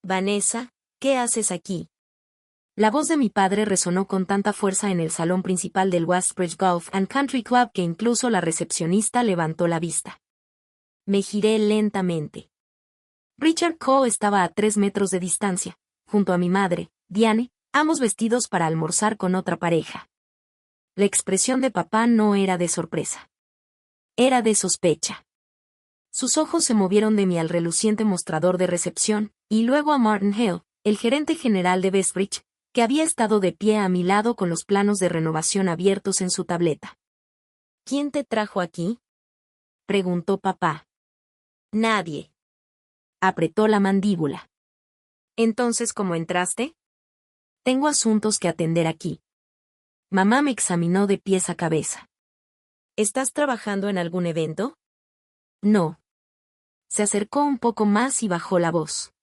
Vanessa, ¿qué haces aquí? La voz de mi padre resonó con tanta fuerza en el salón principal del Westbridge Golf and Country Club que incluso la recepcionista levantó la vista. Me giré lentamente. Richard Cole estaba a 3 metros de distancia, junto a mi madre, Diane, ambos vestidos para almorzar con otra pareja. La expresión de papá no era de sorpresa. Era de sospecha. Sus ojos se movieron de mí al reluciente mostrador de recepción, y luego a Martin Hale, el gerente general de Westbridge, que había estado de pie a mi lado con los planos de renovación abiertos en su tableta. ¿Quién te trajo aquí?, preguntó papá. Nadie. Apretó la mandíbula. Entonces, ¿cómo entraste? Tengo asuntos que atender aquí. Mamá me examinó de pies a cabeza. ¿Estás trabajando en algún evento? No. Se acercó un poco más y bajó la voz.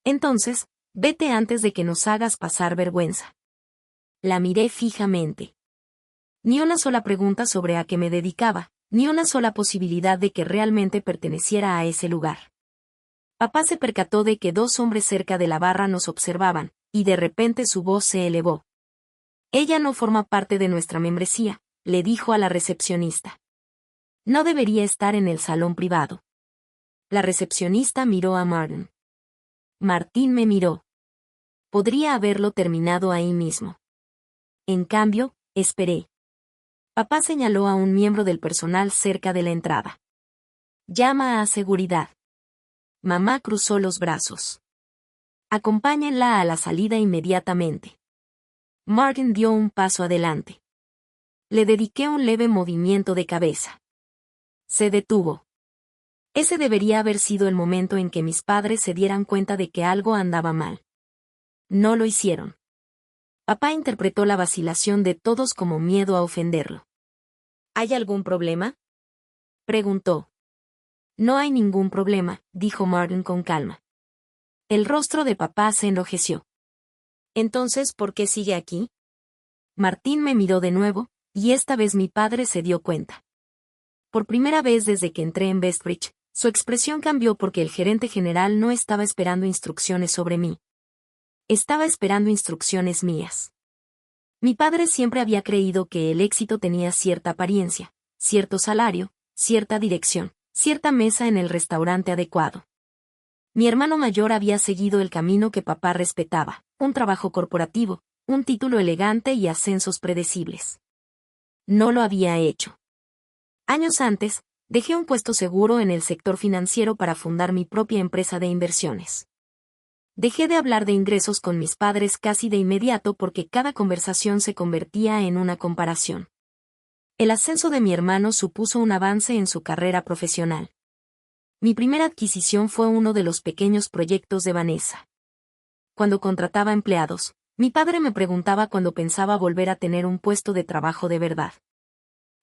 Entonces, vete antes de que nos hagas pasar vergüenza. La miré fijamente. Ni una sola pregunta sobre a qué me dedicaba, ni una sola posibilidad de que realmente perteneciera a ese lugar. Papá se percató de que 2 hombres cerca de la barra nos observaban, y de repente su voz se elevó. Ella no forma parte de nuestra membresía, le dijo a la recepcionista. No debería estar en el salón privado. La recepcionista miró a Martin. Martín me miró. Podría haberlo terminado ahí mismo. En cambio, esperé. Papá señaló a un miembro del personal cerca de la entrada. Llama a seguridad. Mamá cruzó los brazos. Acompáñenla a la salida inmediatamente. Martin dio un paso adelante. Le dediqué un leve movimiento de cabeza. Se detuvo. Ese debería haber sido el momento en que mis padres se dieran cuenta de que algo andaba mal. No lo hicieron. Papá interpretó la vacilación de todos como miedo a ofenderlo. ¿Hay algún problema?, preguntó. No hay ningún problema, dijo Martin con calma. El rostro de papá se enrojeció. Entonces, ¿por qué sigue aquí? Martín me miró de nuevo, y esta vez mi padre se dio cuenta. Por primera vez desde que entré en Westbridge, su expresión cambió porque el gerente general no estaba esperando instrucciones sobre mí. Estaba esperando instrucciones mías. Mi padre siempre había creído que el éxito tenía cierta apariencia, cierto salario, cierta dirección, cierta mesa en el restaurante adecuado. Mi hermano mayor había seguido el camino que papá respetaba, un trabajo corporativo, un título elegante y ascensos predecibles. No lo había hecho. Años antes, dejé un puesto seguro en el sector financiero para fundar mi propia empresa de inversiones. Dejé de hablar de ingresos con mis padres casi de inmediato porque cada conversación se convertía en una comparación. El ascenso de mi hermano supuso un avance en su carrera profesional. Mi primera adquisición fue uno de los pequeños proyectos de Vanessa. Cuando contrataba empleados, mi padre me preguntaba cuándo pensaba volver a tener un puesto de trabajo de verdad.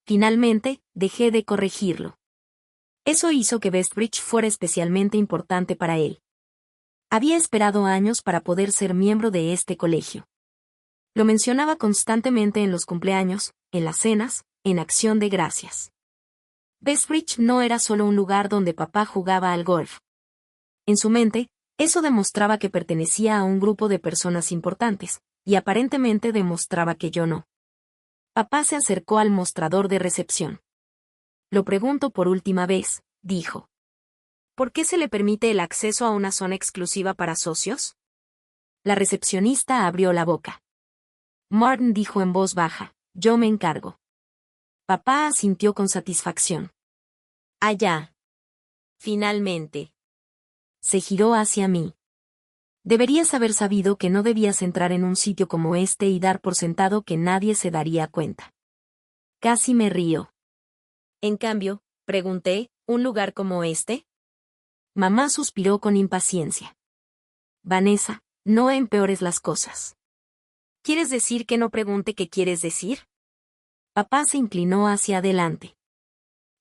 Finalmente, dejé de corregirlo. Eso hizo que Westbridge fuera especialmente importante para él. Había esperado años para poder ser miembro de este colegio. Lo mencionaba constantemente en los cumpleaños, en las cenas, en acción de gracias. Westbridge no era solo un lugar donde papá jugaba al golf. En su mente, eso demostraba que pertenecía a un grupo de personas importantes, y aparentemente demostraba que yo no. Papá se acercó al mostrador de recepción. Lo pregunto por última vez, dijo. ¿Por qué se le permite el acceso a una zona exclusiva para socios? La recepcionista abrió la boca. Martin dijo en voz baja, yo me encargo. Papá asintió con satisfacción. Allá. Finalmente. Se giró hacia mí. Deberías haber sabido que no debías entrar en un sitio como este y dar por sentado que nadie se daría cuenta. Casi me río. En cambio, pregunté, ¿un lugar como este? Mamá suspiró con impaciencia. Vanessa, no empeores las cosas. ¿Quieres decir que no pregunte qué quieres decir? Papá se inclinó hacia adelante.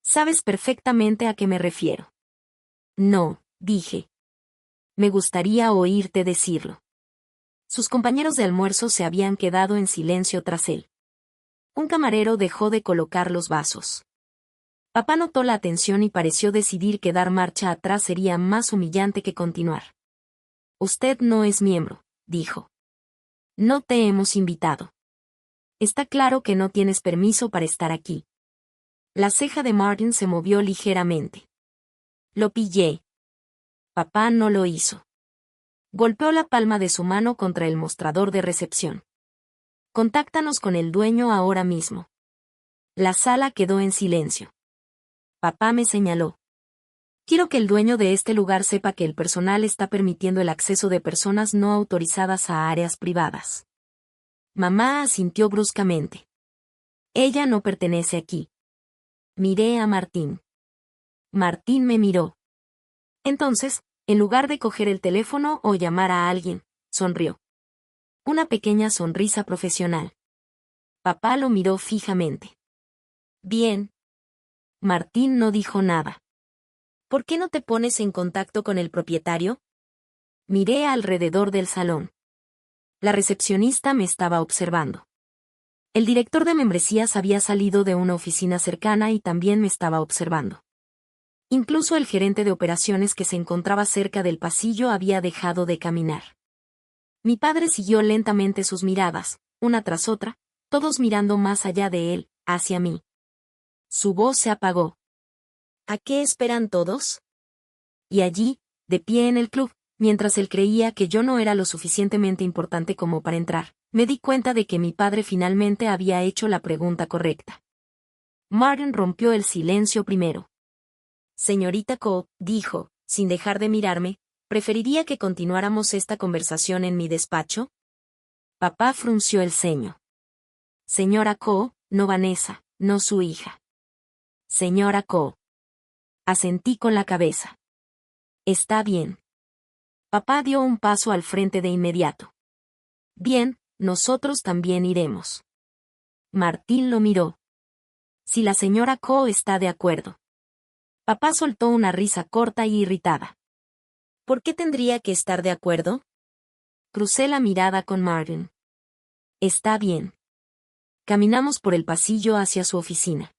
Sabes perfectamente a qué me refiero. No, dije. Me gustaría oírte decirlo. Sus compañeros de almuerzo se habían quedado en silencio tras él. Un camarero dejó de colocar los vasos. Papá notó la atención y pareció decidir que dar marcha atrás sería más humillante que continuar. Usted no es miembro, dijo. No te hemos invitado. Está claro que no tienes permiso para estar aquí. La ceja de Martin se movió ligeramente. Lo pillé. Papá no lo hizo. Golpeó la palma de su mano contra el mostrador de recepción. Contáctanos con el dueño ahora mismo. La sala quedó en silencio. Papá me señaló. Quiero que el dueño de este lugar sepa que el personal está permitiendo el acceso de personas no autorizadas a áreas privadas. Mamá asintió bruscamente. Ella no pertenece aquí. Miré a Martín. Martín me miró. Entonces, en lugar de coger el teléfono o llamar a alguien, sonrió. Una pequeña sonrisa profesional. Papá lo miró fijamente. Bien. Martín no dijo nada. ¿Por qué no te pones en contacto con el propietario? Miré alrededor del salón. La recepcionista me estaba observando. El director de membresías había salido de una oficina cercana y también me estaba observando. Incluso el gerente de operaciones que se encontraba cerca del pasillo había dejado de caminar. Mi padre siguió lentamente sus miradas, una tras otra, todos mirando más allá de él, hacia mí. Su voz se apagó. ¿A qué esperan todos? Y allí, de pie en el club, mientras él creía que yo no era lo suficientemente importante como para entrar, me di cuenta de que mi padre finalmente había hecho la pregunta correcta. Martin rompió el silencio primero. Señorita Cole, dijo, sin dejar de mirarme, ¿preferiría que continuáramos esta conversación en mi despacho? Papá frunció el ceño. Señora Cole, no Vanessa, no su hija. Señora Cole. Asentí con la cabeza. Está bien. Papá dio un paso al frente de inmediato. Bien, nosotros también iremos. Martín lo miró. Si la señora Cole está de acuerdo. Papá soltó una risa corta y irritada. ¿Por qué tendría que estar de acuerdo? Crucé la mirada con Martin. Está bien. Caminamos por el pasillo hacia su oficina.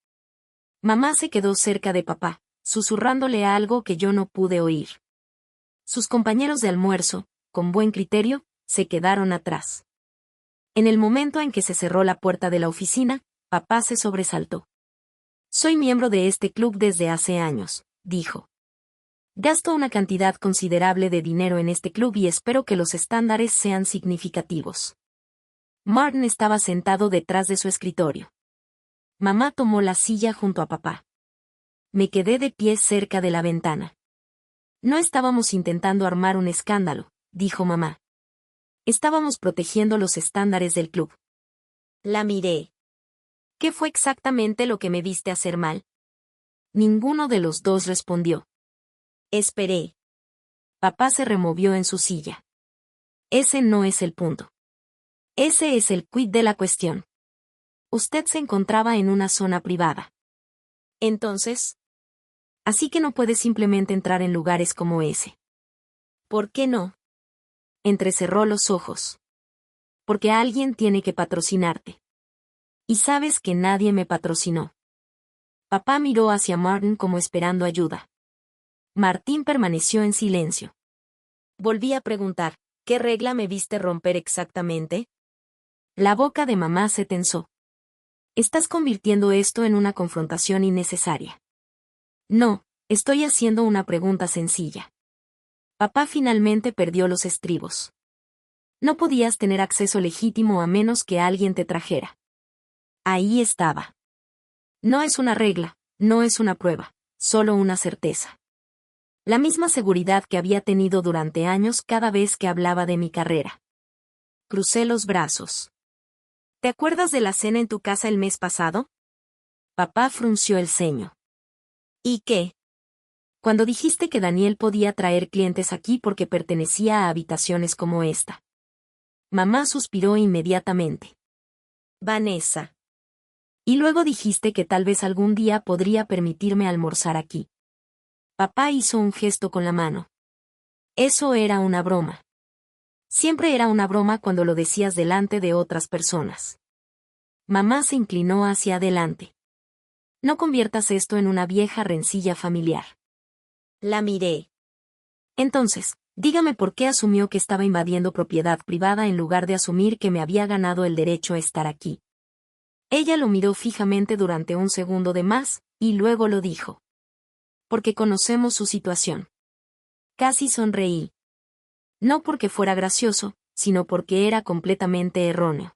Mamá se quedó cerca de papá, susurrándole algo que yo no pude oír. Sus compañeros de almuerzo, con buen criterio, se quedaron atrás. En el momento en que se cerró la puerta de la oficina, papá se sobresaltó. Soy miembro de este club desde hace años, dijo. Gasto una cantidad considerable de dinero en este club y espero que los estándares sean significativos. Martin estaba sentado detrás de su escritorio. Mamá tomó la silla junto a papá. Me quedé de pie cerca de la ventana. No estábamos intentando armar un escándalo, dijo mamá. Estábamos protegiendo los estándares del club. La miré. ¿Qué fue exactamente lo que me viste hacer mal? Ninguno de los dos respondió. Esperé. Papá se removió en su silla. Ese no es el punto. Ese es el quid de la cuestión. Usted se encontraba en una zona privada. Entonces. Así que no puede simplemente entrar en lugares como ese. ¿Por qué no? Entrecerró los ojos. Porque alguien tiene que patrocinarte. Y sabes que nadie me patrocinó. Papá miró hacia Martin como esperando ayuda. Martín permaneció en silencio. Volví a preguntar, ¿qué regla me viste romper exactamente? La boca de mamá se tensó. Estás convirtiendo esto en una confrontación innecesaria. No, estoy haciendo una pregunta sencilla. Papá finalmente perdió los estribos. No podías tener acceso legítimo a menos que alguien te trajera. Ahí estaba. No es una regla, no es una prueba, solo una certeza. La misma seguridad que había tenido durante años cada vez que hablaba de mi carrera. Crucé los brazos. ¿Te acuerdas de la cena en tu casa el mes pasado? Papá frunció el ceño. ¿Y qué? Cuando dijiste que Daniel podía traer clientes aquí porque pertenecía a habitaciones como esta. Mamá suspiró inmediatamente. Vanessa. Y luego dijiste que tal vez algún día podría permitirme almorzar aquí. Papá hizo un gesto con la mano. Eso era una broma. Siempre era una broma cuando lo decías delante de otras personas. Mamá se inclinó hacia adelante. No conviertas esto en una vieja rencilla familiar. La miré. Entonces, Dígame por qué asumió que estaba invadiendo propiedad privada en lugar de asumir que me había ganado el derecho a estar aquí. Ella lo miró fijamente durante un segundo de más, y luego lo dijo. Porque conocemos su situación. Casi sonreí. No porque fuera gracioso, sino porque era completamente erróneo.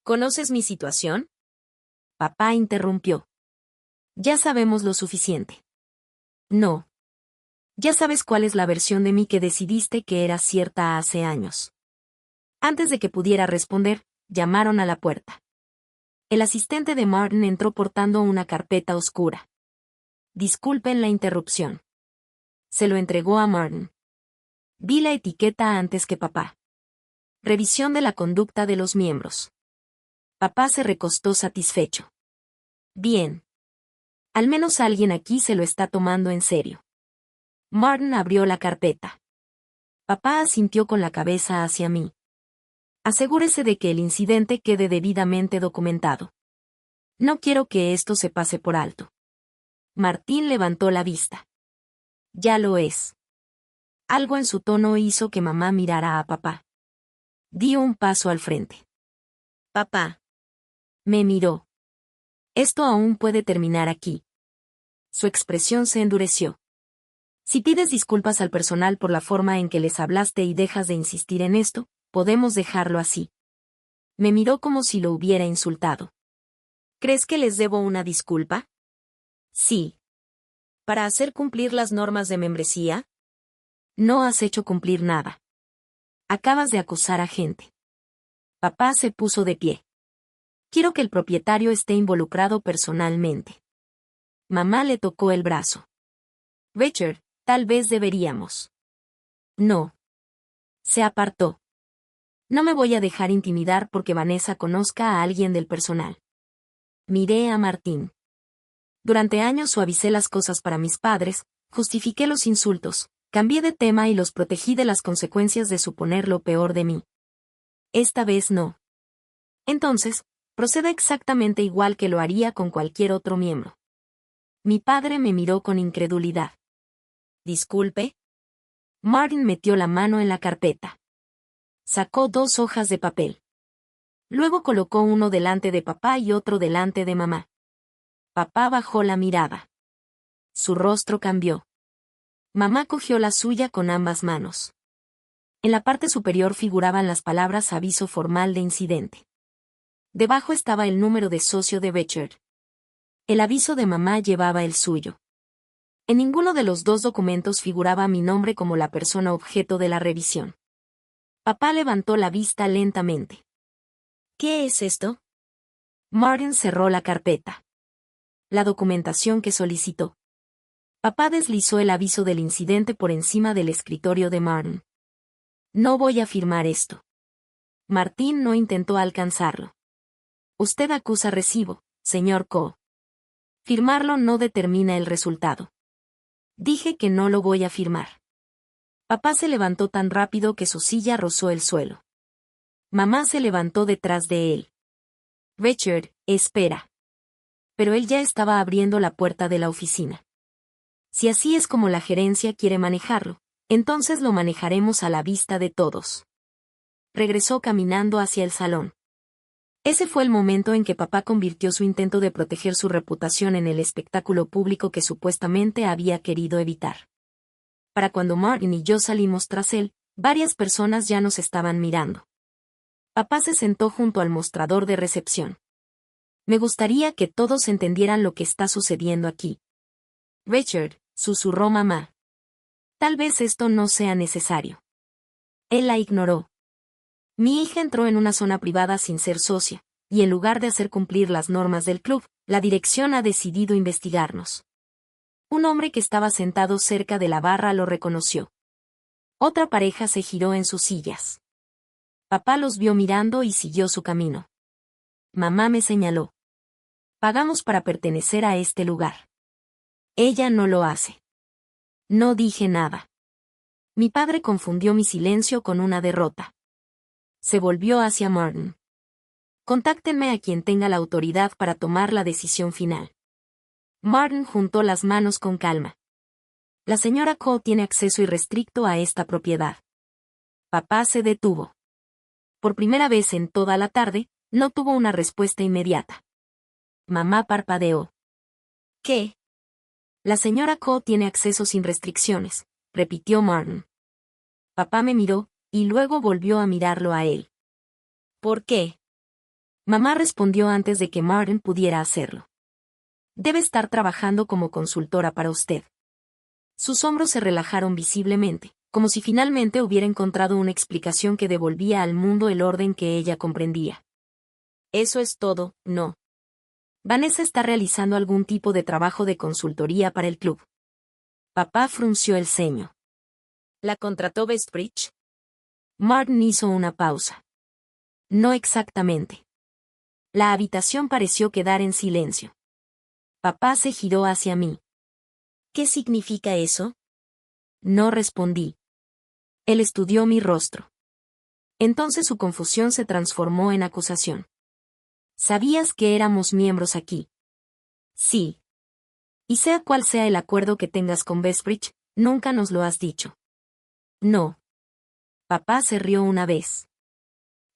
¿Conoces mi situación? Papá interrumpió. Ya sabemos lo suficiente. No. Ya sabes cuál es la versión de mí que decidiste que era cierta hace años. Antes de que pudiera responder, llamaron a la puerta. El asistente de Martin entró portando una carpeta oscura. Disculpen la interrupción. Se lo entregó a Martin. Vi la etiqueta antes que papá. Revisión de la conducta de los miembros. Papá se recostó satisfecho. Bien. Al menos alguien aquí se lo está tomando en serio. Martin abrió la carpeta. Papá asintió con la cabeza hacia mí. Asegúrese de que el incidente quede debidamente documentado. No quiero que esto se pase por alto. Martín levantó la vista. Ya lo es. Algo en su tono hizo que mamá mirara a papá. Dio un paso al frente. Papá. Me miró. Esto aún puede terminar aquí. Su expresión se endureció. Si pides disculpas al personal por la forma en que les hablaste y dejas de insistir en esto, podemos dejarlo así. Me miró como si lo hubiera insultado. ¿Crees que les debo una disculpa? Sí. ¿Para hacer cumplir las normas de membresía? No has hecho cumplir nada. Acabas de acusar a gente. Papá se puso de pie. Quiero que el propietario esté involucrado personalmente. Mamá le tocó el brazo. Richard, tal vez deberíamos. No. Se apartó. No me voy a dejar intimidar porque Vanessa conozca a alguien del personal. Miré a Martín. Durante años suavicé las cosas para mis padres, justifiqué los insultos, cambié de tema y los protegí de las consecuencias de suponer lo peor de mí. Esta vez no. Entonces, proceda exactamente igual que lo haría con cualquier otro miembro. Mi padre me miró con incredulidad. ¿Disculpe? Martin metió la mano en la carpeta. Sacó 2 hojas de papel. Luego colocó uno delante de papá y otro delante de mamá. Papá bajó la mirada. Su rostro cambió. Mamá cogió la suya con ambas manos. En la parte superior figuraban las palabras aviso formal de incidente. Debajo estaba el número de socio de Richard. El aviso de mamá llevaba el suyo. En ninguno de los 2 documentos figuraba mi nombre como la persona objeto de la revisión. Papá levantó la vista lentamente. ¿Qué es esto? Martin cerró la carpeta. La documentación que solicitó. Papá deslizó el aviso del incidente por encima del escritorio de Martin. No voy a firmar esto. Martín no intentó alcanzarlo. Usted acusa recibo, señor Coe. Firmarlo no determina el resultado. Dije que no lo voy a firmar. Papá se levantó tan rápido que su silla rozó el suelo. Mamá se levantó detrás de él. Richard, espera. Pero él ya estaba abriendo la puerta de la oficina. Si así es como la gerencia quiere manejarlo, entonces lo manejaremos a la vista de todos. Regresó caminando hacia el salón. Ese fue el momento en que papá convirtió su intento de proteger su reputación en el espectáculo público que supuestamente había querido evitar. Para cuando Martin y yo salimos tras él, varias personas ya nos estaban mirando. Papá se sentó junto al mostrador de recepción. Me gustaría que todos entendieran lo que está sucediendo aquí. Richard, susurró mamá. Tal vez esto no sea necesario. Él la ignoró. Mi hija entró en una zona privada sin ser socia, y en lugar de hacer cumplir las normas del club, la dirección ha decidido investigarnos. Un hombre que estaba sentado cerca de la barra lo reconoció. Otra pareja se giró en sus sillas. Papá los vio mirando y siguió su camino. Mamá me señaló. Pagamos para pertenecer a este lugar. Ella no lo hace. No dije nada. Mi padre confundió mi silencio con una derrota. Se volvió hacia Martin. Contáctenme a quien tenga la autoridad para tomar la decisión final. Martin juntó las manos con calma. La señora Cole tiene acceso irrestricto a esta propiedad. Papá se detuvo. Por primera vez en toda la tarde, no tuvo una respuesta inmediata. Mamá parpadeó. ¿Qué? La señora Cole tiene acceso sin restricciones, repitió Martin. Papá me miró, y luego volvió a mirarlo a él. ¿Por qué? Mamá respondió antes de que Martin pudiera hacerlo. Debe estar trabajando como consultora para usted. Sus hombros se relajaron visiblemente, como si finalmente hubiera encontrado una explicación que devolvía al mundo el orden que ella comprendía. Eso es todo, ¿no? Vanessa está realizando algún tipo de trabajo de consultoría para el club. Papá frunció el ceño. ¿La contrató Bestbridge? Martin hizo una pausa. No exactamente. La habitación pareció quedar en silencio. Papá se giró hacia mí. ¿Qué significa eso? No respondí. Él estudió mi rostro. Entonces su confusión se transformó en acusación. ¿Sabías que éramos miembros aquí? Sí. Y sea cual sea el acuerdo que tengas con Bestbridge, nunca nos lo has dicho. No. Papá se rió una vez.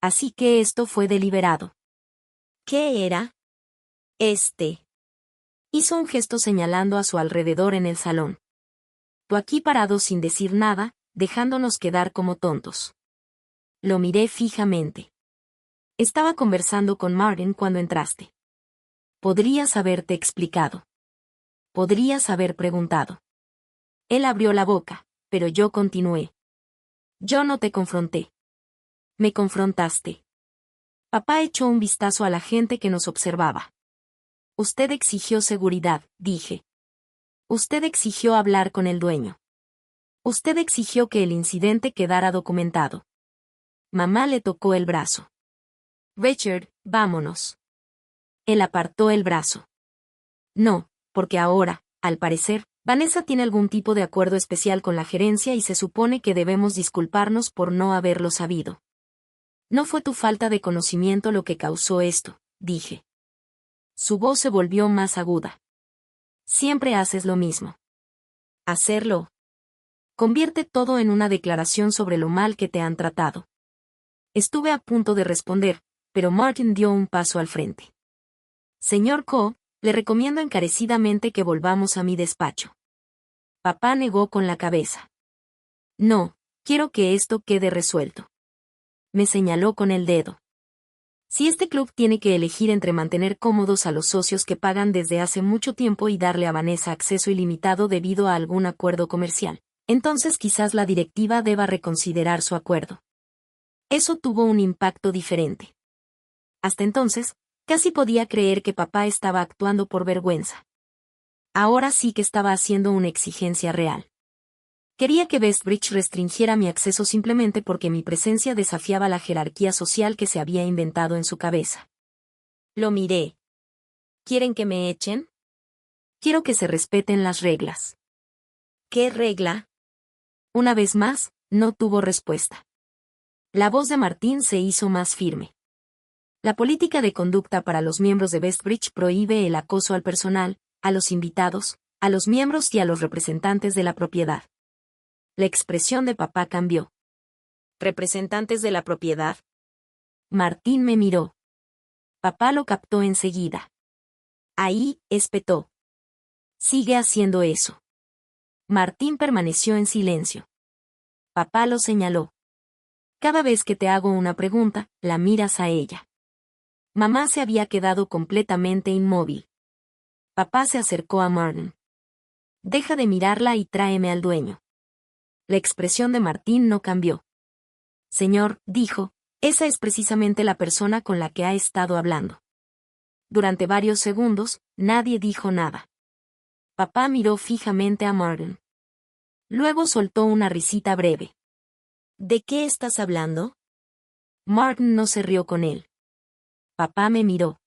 Así que esto fue deliberado. ¿Qué era? Hizo un gesto señalando a su alrededor en el salón. Tú aquí parado sin decir nada, dejándonos quedar como tontos. Lo miré fijamente. Estaba conversando con Martin cuando entraste. Podrías haberte explicado. Podrías haber preguntado. Él abrió la boca, pero yo continué. Yo no te confronté. Me confrontaste. Papá echó un vistazo a la gente que nos observaba. Usted exigió seguridad, dije. Usted exigió hablar con el dueño. Usted exigió que el incidente quedara documentado. Mamá le tocó el brazo. Richard, vámonos. Él apartó el brazo. No, porque ahora, al parecer, Vanessa tiene algún tipo de acuerdo especial con la gerencia y se supone que debemos disculparnos por no haberlo sabido. No fue tu falta de conocimiento lo que causó esto, dije. Su voz se volvió más aguda. Siempre haces lo mismo. Hacerlo. Convierte todo en una declaración sobre lo mal que te han tratado. Estuve a punto de responder, pero Martin dio un paso al frente. Señor Cole, le recomiendo encarecidamente que volvamos a mi despacho. Papá negó con la cabeza. No, quiero que esto quede resuelto. Me señaló con el dedo. Si este club tiene que elegir entre mantener cómodos a los socios que pagan desde hace mucho tiempo y darle a Vanessa acceso ilimitado debido a algún acuerdo comercial, entonces quizás la directiva deba reconsiderar su acuerdo. Eso tuvo un impacto diferente. Hasta entonces, casi podía creer que papá estaba actuando por vergüenza. Ahora sí que estaba haciendo una exigencia real. Quería que Bestbridge restringiera mi acceso simplemente porque mi presencia desafiaba la jerarquía social que se había inventado en su cabeza. Lo miré. ¿Quieren que me echen? Quiero que se respeten las reglas. ¿Qué regla? Una vez más, no tuvo respuesta. La voz de Martín se hizo más firme. La política de conducta para los miembros de Bestbridge prohíbe el acoso al personal, a los invitados, a los miembros y a los representantes de la propiedad. La expresión de papá cambió. ¿Representantes de la propiedad? Martín me miró. Papá lo captó enseguida. Ahí, espetó. Sigue haciendo eso. Martín permaneció en silencio. Papá lo señaló. Cada vez que te hago una pregunta, la miras a ella. Mamá se había quedado completamente inmóvil. Papá se acercó a Martin. Deja de mirarla y tráeme al dueño. La expresión de Martín no cambió. Señor, dijo, esa es precisamente la persona con la que ha estado hablando. Durante varios segundos, nadie dijo nada. Papá miró fijamente a Martin. Luego soltó una risita breve. ¿De qué estás hablando? Martin no se rió con él. Papá me miró.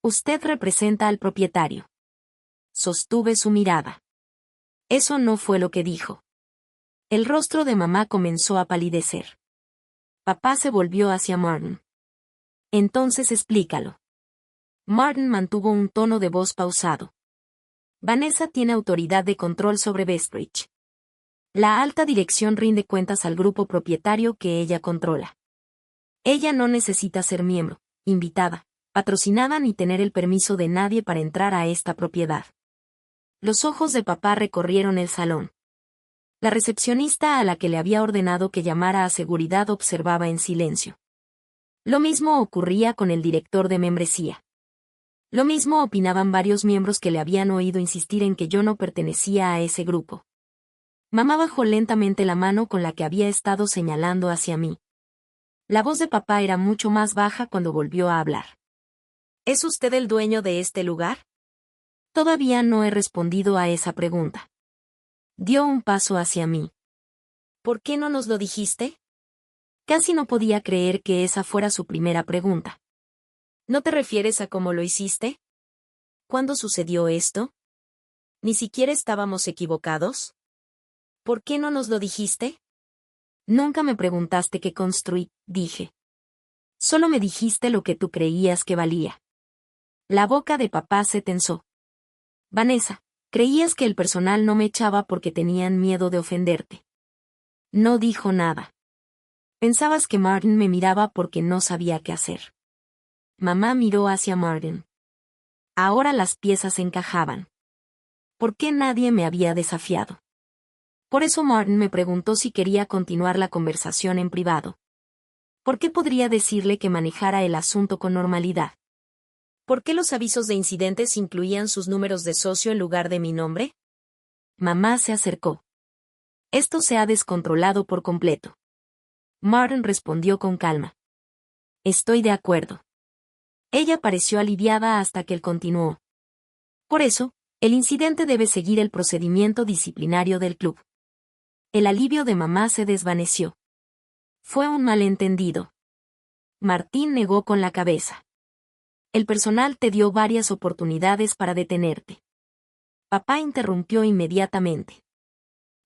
Usted representa al propietario. Sostuve su mirada. Eso no fue lo que dijo. El rostro de mamá comenzó a palidecer. Papá se volvió hacia Martin. Entonces explícalo. Martin mantuvo un tono de voz pausado. Vanessa tiene autoridad de control sobre Bestbridge. La alta dirección rinde cuentas al grupo propietario que ella controla. Ella no necesita ser miembro, invitada, patrocinada ni tener el permiso de nadie para entrar a esta propiedad. Los ojos de papá recorrieron el salón. La recepcionista a la que le había ordenado que llamara a seguridad observaba en silencio. Lo mismo ocurría con el director de membresía. Lo mismo opinaban varios miembros que le habían oído insistir en que yo no pertenecía a ese grupo. Mamá bajó lentamente la mano con la que había estado señalando hacia mí. La voz de papá era mucho más baja cuando volvió a hablar. ¿Es usted el dueño de este lugar? Todavía no he respondido a esa pregunta. Dio un paso hacia mí. ¿Por qué no nos lo dijiste? Casi no podía creer que esa fuera su primera pregunta. ¿No te refieres a cómo lo hiciste? ¿Cuándo sucedió esto? ¿Ni siquiera estábamos equivocados? ¿Por qué no nos lo dijiste? Nunca me preguntaste qué construí, dije. Solo me dijiste lo que tú creías que valía. La boca de papá se tensó. Vanessa, creías que el personal no me echaba porque tenían miedo de ofenderte. No dijo nada. Pensabas que Martin me miraba porque no sabía qué hacer. Mamá miró hacia Martin. Ahora las piezas encajaban. ¿Por qué nadie me había desafiado? Por eso Martin me preguntó si quería continuar la conversación en privado. ¿Por qué podría decirle que manejara el asunto con normalidad? ¿Por qué los avisos de incidentes incluían sus números de socio en lugar de mi nombre? Mamá se acercó. Esto se ha descontrolado por completo. Martin respondió con calma. Estoy de acuerdo. Ella pareció aliviada hasta que él continuó. Por eso, el incidente debe seguir el procedimiento disciplinario del club. El alivio de mamá se desvaneció. Fue un malentendido. Martín negó con la cabeza. El personal te dio varias oportunidades para detenerte. Papá interrumpió inmediatamente.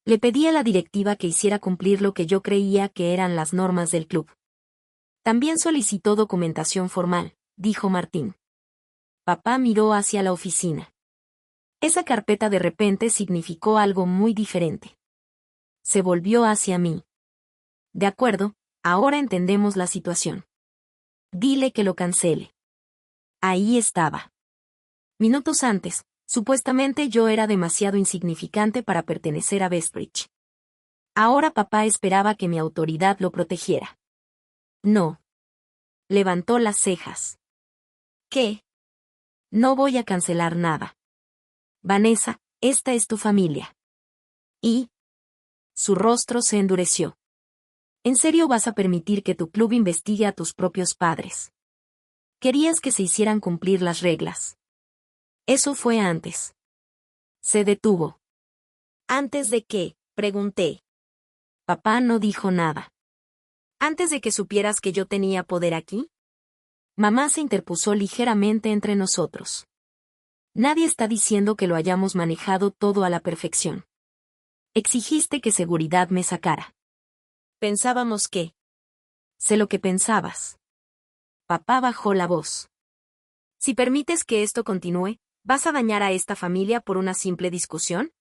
Le pedí a la directiva que hiciera cumplir lo que yo creía que eran las normas del club. También solicitó documentación formal, dijo Martín. Papá miró hacia la oficina. Esa carpeta de repente significó algo muy diferente. Se volvió hacia mí. De acuerdo, ahora entendemos la situación. Dile que lo cancele. Ahí estaba. Minutos antes, supuestamente yo era demasiado insignificante para pertenecer a Bestbridge. Ahora papá esperaba que mi autoridad lo protegiera. No. Levantó las cejas. ¿Qué? No voy a cancelar nada. Vanessa, esta es tu familia. Y... Su rostro se endureció. ¿En serio vas a permitir que tu club investigue a tus propios padres? Querías que se hicieran cumplir las reglas. Eso fue antes. Se detuvo. ¿Antes de qué? Pregunté. Papá no dijo nada. ¿Antes de que supieras que yo tenía poder aquí? Mamá se interpuso ligeramente entre nosotros. Nadie está diciendo que lo hayamos manejado todo a la perfección. Exigiste que seguridad me sacara. Pensábamos que... Sé lo que pensabas. Papá bajó la voz. Si permites que esto continúe, ¿vas a dañar a esta familia por una simple discusión?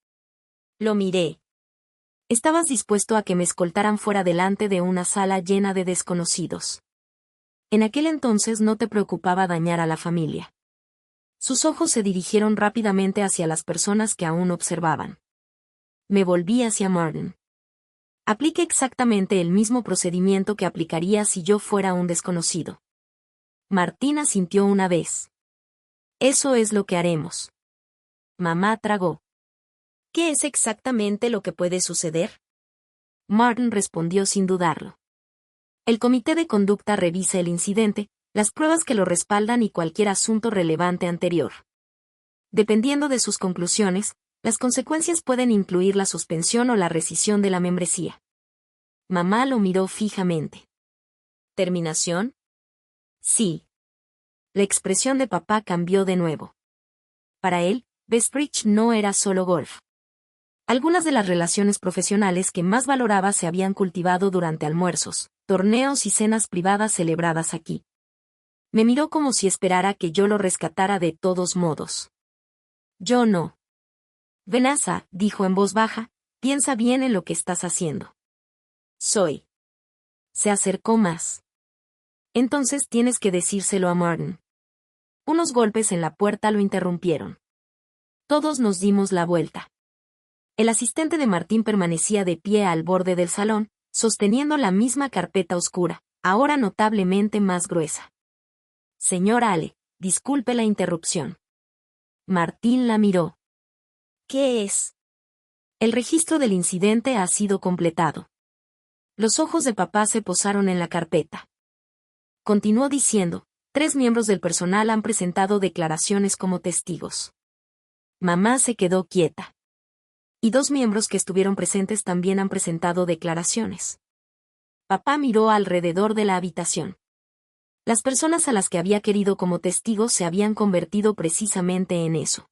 Lo miré. Estabas dispuesto a que me escoltaran fuera delante de una sala llena de desconocidos. En aquel entonces no te preocupaba dañar a la familia. Sus ojos se dirigieron rápidamente hacia las personas que aún observaban. Me volví hacia Martin. Aplique exactamente el mismo procedimiento que aplicaría si yo fuera un desconocido. Martín asintió una vez. Eso es lo que haremos. Mamá tragó. ¿Qué es exactamente lo que puede suceder? Martin respondió sin dudarlo. El comité de conducta revisa el incidente, las pruebas que lo respaldan y cualquier asunto relevante anterior. Dependiendo de sus conclusiones, las consecuencias pueden incluir la suspensión o la rescisión de la membresía. Mamá lo miró fijamente. ¿Terminación? Sí. La expresión de papá cambió de nuevo. Para él, Bestbridge no era solo golf. Algunas de las relaciones profesionales que más valoraba se habían cultivado durante almuerzos, torneos y cenas privadas celebradas aquí. Me miró como si esperara que yo lo rescatara de todos modos. Yo no. Vanessa, dijo en voz baja, piensa bien en lo que estás haciendo. Soy. Se acercó más. Entonces tienes que decírselo a Martin. Unos golpes en la puerta lo interrumpieron. Todos nos dimos la vuelta. El asistente de Martín permanecía de pie al borde del salón, sosteniendo la misma carpeta oscura, ahora notablemente más gruesa. Señora Ale, disculpe la interrupción. Martín la miró. ¿Qué es? El registro del incidente ha sido completado. Los ojos de papá se posaron en la carpeta. Continuó diciendo, 3 miembros del personal han presentado declaraciones como testigos. Mamá se quedó quieta. Y 2 miembros que estuvieron presentes también han presentado declaraciones. Papá miró alrededor de la habitación. Las personas a las que había querido como testigos se habían convertido precisamente en eso.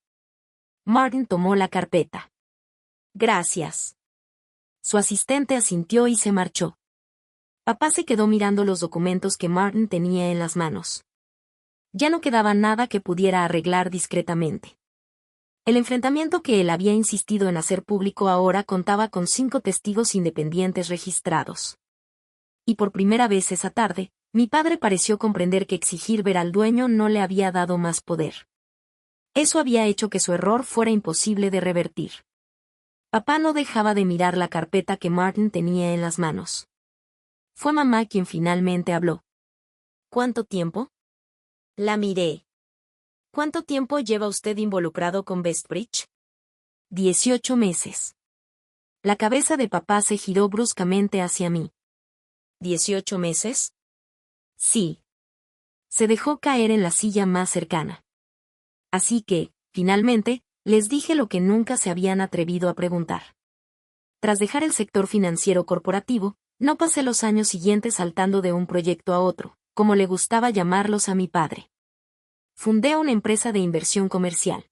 Martin tomó la carpeta. Gracias. Su asistente asintió y se marchó. Papá se quedó mirando los documentos que Martin tenía en las manos. Ya no quedaba nada que pudiera arreglar discretamente. El enfrentamiento que él había insistido en hacer público ahora contaba con 5 testigos independientes registrados. Y por primera vez esa tarde, mi padre pareció comprender que exigir ver al dueño no le había dado más poder. Eso había hecho que su error fuera imposible de revertir. Papá no dejaba de mirar la carpeta que Martin tenía en las manos. Fue mamá quien finalmente habló. ¿Cuánto tiempo? La miré. ¿Cuánto tiempo lleva usted involucrado con Bestbridge? 18 meses. La cabeza de papá se giró bruscamente hacia mí. ¿18 meses? Sí. Se dejó caer en la silla más cercana. Así que, finalmente, les dije lo que nunca se habían atrevido a preguntar. Tras dejar el sector financiero corporativo, no pasé los años siguientes saltando de un proyecto a otro, como le gustaba llamarlos a mi padre. Fundé una empresa de inversión comercial.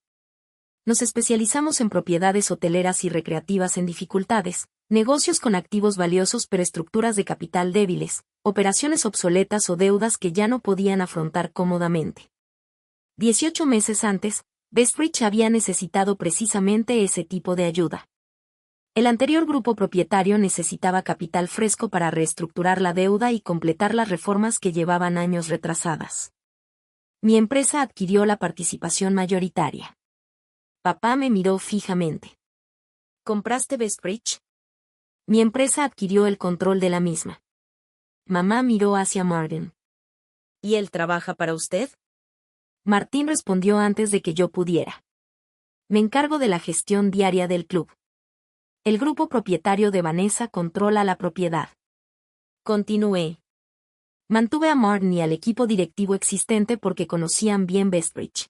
Nos especializamos en propiedades hoteleras y recreativas en dificultades, negocios con activos valiosos pero estructuras de capital débiles, operaciones obsoletas o deudas que ya no podían afrontar cómodamente. 18 meses antes, Bestbridge había necesitado precisamente ese tipo de ayuda. El anterior grupo propietario necesitaba capital fresco para reestructurar la deuda y completar las reformas que llevaban años retrasadas. Mi empresa adquirió la participación mayoritaria. Papá me miró fijamente. ¿Compraste Bestbridge? Mi empresa adquirió el control de la misma. Mamá miró hacia Martin. ¿Y él trabaja para usted? Martín respondió antes de que yo pudiera. Me encargo de la gestión diaria del club. El grupo propietario de Vanessa controla la propiedad. Continué. Mantuve a Martin y al equipo directivo existente porque conocían bien Bestbridge.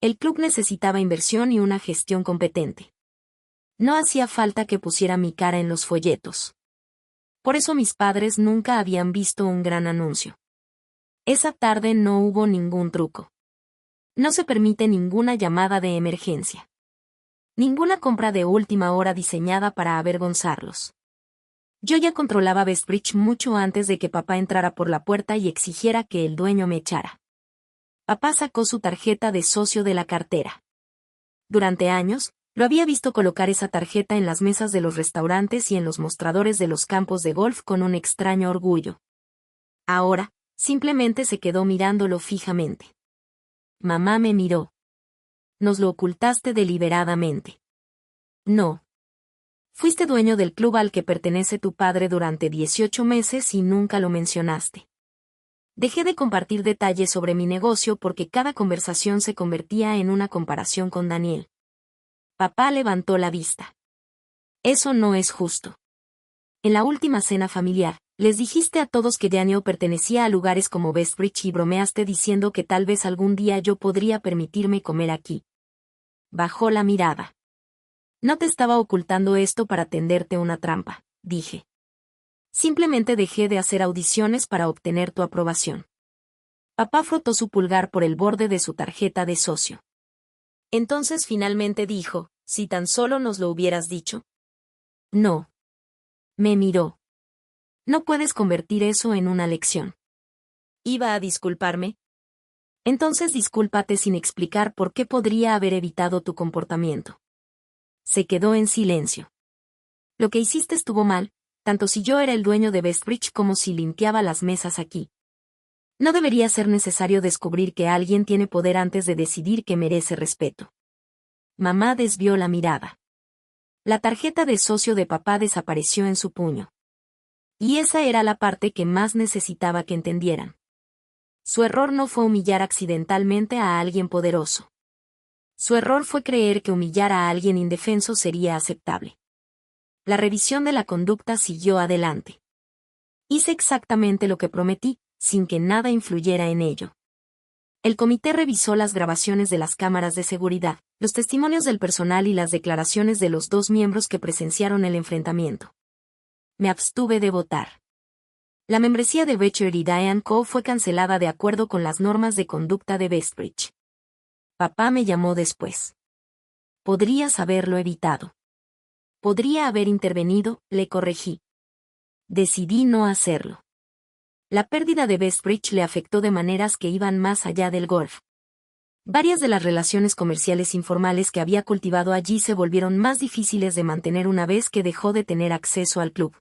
El club necesitaba inversión y una gestión competente. No hacía falta que pusiera mi cara en los folletos. Por eso mis padres nunca habían visto un gran anuncio. Esa tarde no hubo ningún truco. No se permite ninguna llamada de emergencia. Ninguna compra de última hora diseñada para avergonzarlos. Yo ya controlaba Bestbridge mucho antes de que papá entrara por la puerta y exigiera que el dueño me echara. Papá sacó su tarjeta de socio de la cartera. Durante años, lo había visto colocar esa tarjeta en las mesas de los restaurantes y en los mostradores de los campos de golf con un extraño orgullo. Ahora, simplemente se quedó mirándolo fijamente. Mamá me miró. Nos lo ocultaste deliberadamente. No. Fuiste dueño del club al que pertenece tu padre durante 18 meses y nunca lo mencionaste. Dejé de compartir detalles sobre mi negocio porque cada conversación se convertía en una comparación con Daniel. Papá levantó la vista. Eso no es justo. En la última cena familiar, les dijiste a todos que Daniel pertenecía a lugares como Bestbridge y bromeaste diciendo que tal vez algún día yo podría permitirme comer aquí. Bajó la mirada. No te estaba ocultando esto para tenderte una trampa, dije. Simplemente dejé de hacer audiciones para obtener tu aprobación. Papá frotó su pulgar por el borde de su tarjeta de socio. Entonces finalmente dijo, si tan solo nos lo hubieras dicho. No. Me miró. No puedes convertir eso en una lección. ¿Iba a disculparme? Entonces discúlpate sin explicar por qué podría haber evitado tu comportamiento. Se quedó en silencio. Lo que hiciste estuvo mal, tanto si yo era el dueño de Bestbridge como si limpiaba las mesas aquí. No debería ser necesario descubrir que alguien tiene poder antes de decidir que merece respeto. Mamá desvió la mirada. La tarjeta de socio de papá desapareció en su puño. Y esa era la parte que más necesitaba que entendieran. Su error no fue humillar accidentalmente a alguien poderoso. Su error fue creer que humillar a alguien indefenso sería aceptable. La revisión de la conducta siguió adelante. Hice exactamente lo que prometí, sin que nada influyera en ello. El comité revisó las grabaciones de las cámaras de seguridad, los testimonios del personal y las declaraciones de los 2 miembros que presenciaron el enfrentamiento. Me abstuve de votar. La membresía de Richard y Diane Coe fue cancelada de acuerdo con las normas de conducta de Bestbridge. Papá me llamó después. Podrías haberlo evitado. Podría haber intervenido, le corregí. Decidí no hacerlo. La pérdida de Bestbridge le afectó de maneras que iban más allá del golf. Varias de las relaciones comerciales informales que había cultivado allí se volvieron más difíciles de mantener una vez que dejó de tener acceso al club.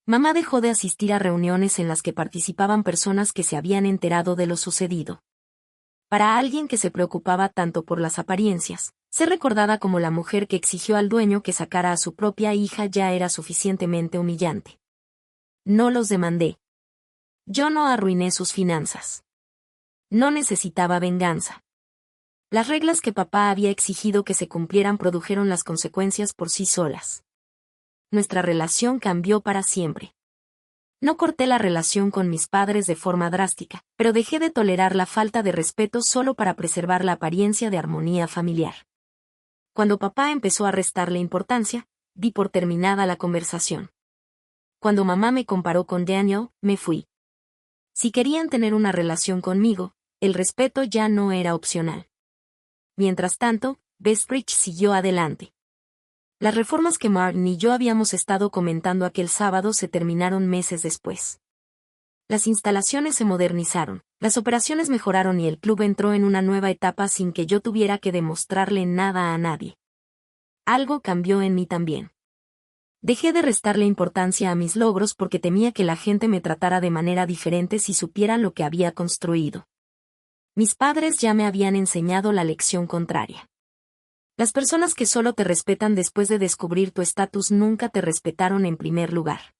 Mamá dejó de asistir a reuniones en las que participaban personas que se habían enterado de lo sucedido. Para alguien que se preocupaba tanto por las apariencias, ser recordada como la mujer que exigió al dueño que sacara a su propia hija ya era suficientemente humillante. No los demandé. Yo no arruiné sus finanzas. No necesitaba venganza. Las reglas que papá había exigido que se cumplieran produjeron las consecuencias por sí solas. Nuestra relación cambió para siempre. No corté la relación con mis padres de forma drástica, pero dejé de tolerar la falta de respeto solo para preservar la apariencia de armonía familiar. Cuando papá empezó a restarle importancia, di por terminada la conversación. Cuando mamá me comparó con Daniel, me fui. Si querían tener una relación conmigo, el respeto ya no era opcional. Mientras tanto, Bestbridge siguió adelante. Las reformas que Martin y yo habíamos estado comentando aquel sábado se terminaron meses después. Las instalaciones se modernizaron, las operaciones mejoraron y el club entró en una nueva etapa sin que yo tuviera que demostrarle nada a nadie. Algo cambió en mí también. Dejé de restarle importancia a mis logros porque temía que la gente me tratara de manera diferente si supieran lo que había construido. Mis padres ya me habían enseñado la lección contraria. Las personas que solo te respetan después de descubrir tu estatus nunca te respetaron en primer lugar.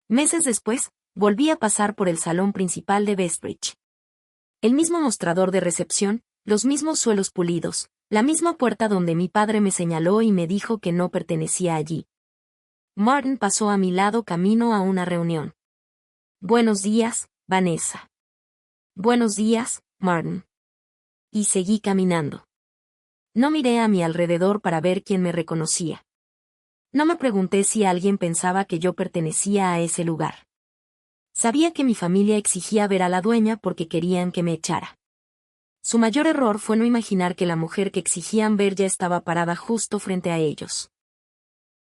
Meses después, volví a pasar por el salón principal de Bestbridge. El mismo mostrador de recepción, los mismos suelos pulidos, la misma puerta donde mi padre me señaló y me dijo que no pertenecía allí. Martin pasó a mi lado camino a una reunión. Buenos días, Vanessa. Buenos días, Martin. Y seguí caminando. No miré a mi alrededor para ver quién me reconocía. No me pregunté si alguien pensaba que yo pertenecía a ese lugar. Sabía que mi familia exigía ver a la dueña porque querían que me echara. Su mayor error fue no imaginar que la mujer que exigían ver ya estaba parada justo frente a ellos.